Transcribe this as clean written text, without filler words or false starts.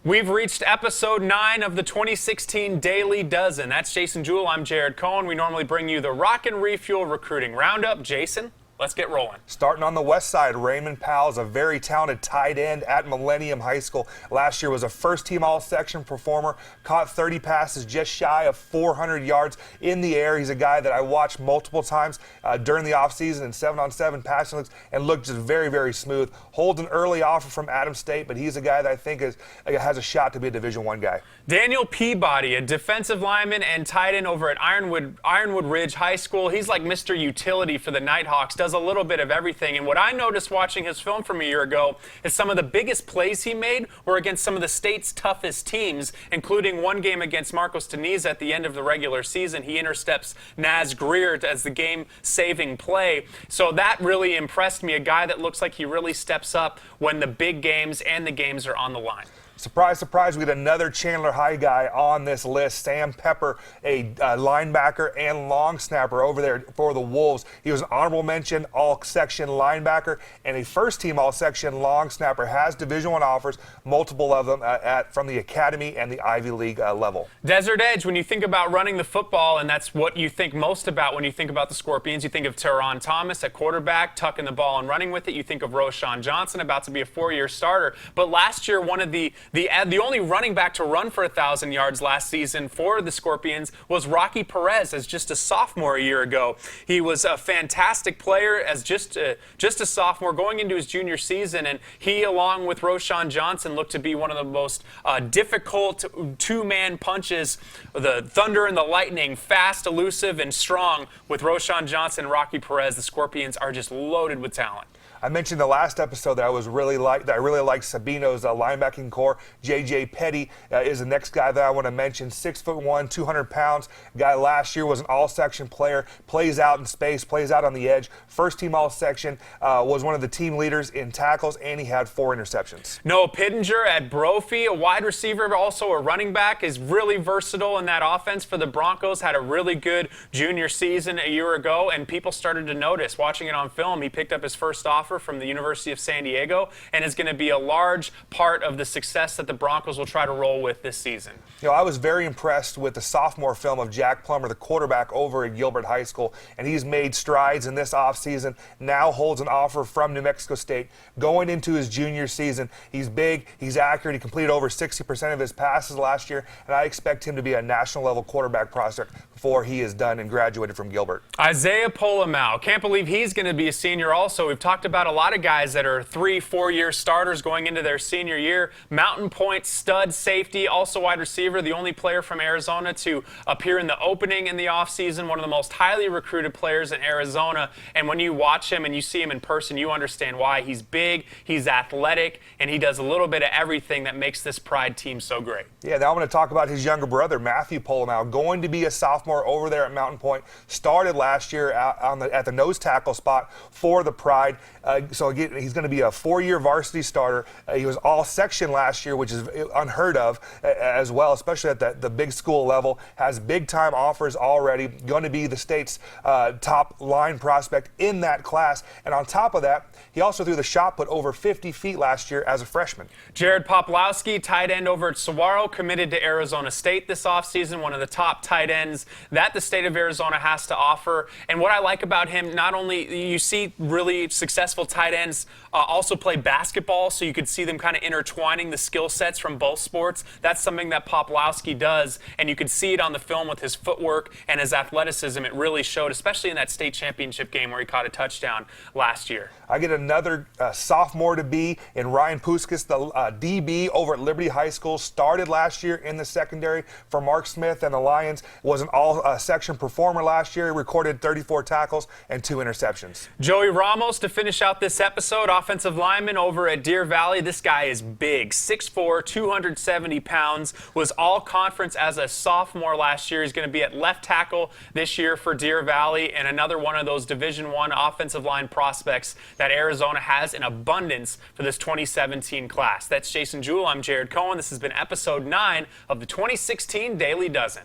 We've reached episode 9 of the 2016 Daily Dozen. That's Jason Jewell. I'm Jared Cohen. We normally bring you the Rock and Refuel Recruiting Roundup. Jason, let's get rolling. Starting on the west side, Raymond Powell is a very talented tight end at Millennium High School. Last year was a first-team all-section performer, caught 30 passes, just shy of 400 yards in the air. He's a guy that I watched multiple times during the offseason in 7-on-7 passing looks and looked just very, very smooth. Holds an early offer from Adams State, but he's a guy that I think has a shot to be a Division I guy. Daniel Peabody, a defensive lineman and tight end over at Ironwood Ridge High School. He's like Mr. Utility for the Nighthawks, does a little bit of everything. And what I noticed watching his film from a year ago is some of the biggest plays he made were against some of the state's toughest teams, including one game against Marcos Deniz at the end of the regular season. He intercepts Naz Greer as the game-saving play. So that really impressed me, a guy that looks like he really steps up when the big games and the games are on the line. Surprise, surprise, we get another Chandler High guy on this list. Sam Pepper, a linebacker and long snapper over there for the Wolves. He was an honorable mention all-section linebacker and a first-team all-section long snapper. Has Division I offers, multiple of them from the academy and the Ivy League level. Desert Edge, when you think about running the football, and that's what you think most about when you think about the Scorpions, you think of Teron Thomas at quarterback, tucking the ball and running with it. You think of Roshan Johnson, about to be a 4-year starter. But last year, one of the only running back to run for 1,000 yards last season for the Scorpions was Rocky Perez as just a sophomore a year ago. He was a fantastic player as just a sophomore going into his junior season, and he, along with Roshan Johnson, looked to be one of the most difficult two-man punches, the thunder and the lightning, fast, elusive, and strong. With Roshan Johnson and Rocky Perez, the Scorpions are just loaded with talent. I mentioned the last episode that I really liked Sabino's linebacking core. J.J. Petty is the next guy that I want to mention. 6'1", 200 pounds. Guy last year was an all-section player. Plays out in space, plays out on the edge. First team all-section, was one of the team leaders in tackles, and he had 4 interceptions. Noah Pittenger at Brophy, a wide receiver, also a running back, is really versatile in that offense for the Broncos. Had a really good junior season a year ago, and people started to notice. Watching it on film, he picked up his first offer from the University of San Diego and is going to be a large part of the success that the Broncos will try to roll with this season. You know, I was very impressed with the sophomore film of Jack Plummer, the quarterback over at Gilbert High School, and he's made strides in this offseason. Now holds an offer from New Mexico State. Going into his junior season, he's big, he's accurate, he completed over 60% of his passes last year, and I expect him to be a national-level quarterback prospect before he is done and graduated from Gilbert. Isaiah Polamau, can't believe he's going to be a senior also. We've talked about a lot of guys that are 3-4-year starters going into their senior year. Mountain Point stud safety, also wide receiver, the only player from Arizona to appear in the opening in the offseason, one of the most highly recruited players in Arizona. And when you watch him and you see him in person, you understand why. He's big, he's athletic, and he does a little bit of everything that makes this Pride team so great. Yeah, now I'm going to talk about his younger brother, Matthew Polamau, going to be a sophomore over there at Mountain Point. Started last year at the nose tackle spot for the Pride. So again, he's going to be a 4-year varsity starter. He was all section last year, which is unheard of as well, especially at the big school level. Has big time offers already. Going to be the state's top line prospect in that class. And on top of that, he also threw the shot put over 50 feet last year as a freshman. Jared Poplowski, tight end over at Saguaro, committed to Arizona State this offseason, one of the top tight ends that the state of Arizona has to offer. And what I like about him, not only you see really successful tight ends also play basketball, so you could see them kind of intertwining the skill sets from both sports. That's something that Poplowski does, and you could see it on the film with his footwork and his athleticism. It really showed, especially in that state championship game where he caught a touchdown last year. I get another sophomore to be in Ryan Puskas, the DB over at Liberty High School. Started last year in the secondary for Mark Smith and the Lions. Was an all-section performer last year. He recorded 34 tackles and 2 interceptions. Joey Ramos to finish out this episode, offensive lineman over at Deer Valley. This guy is big, 6'4", 270 pounds, was all-conference as a sophomore last year. He's going to be at left tackle this year for Deer Valley, and another one of those Division I offensive line prospects that Arizona has in abundance for this 2017 class. That's Jason Jewell. I'm Jared Cohen. This has been episode 9 of the 2016 Daily Dozen.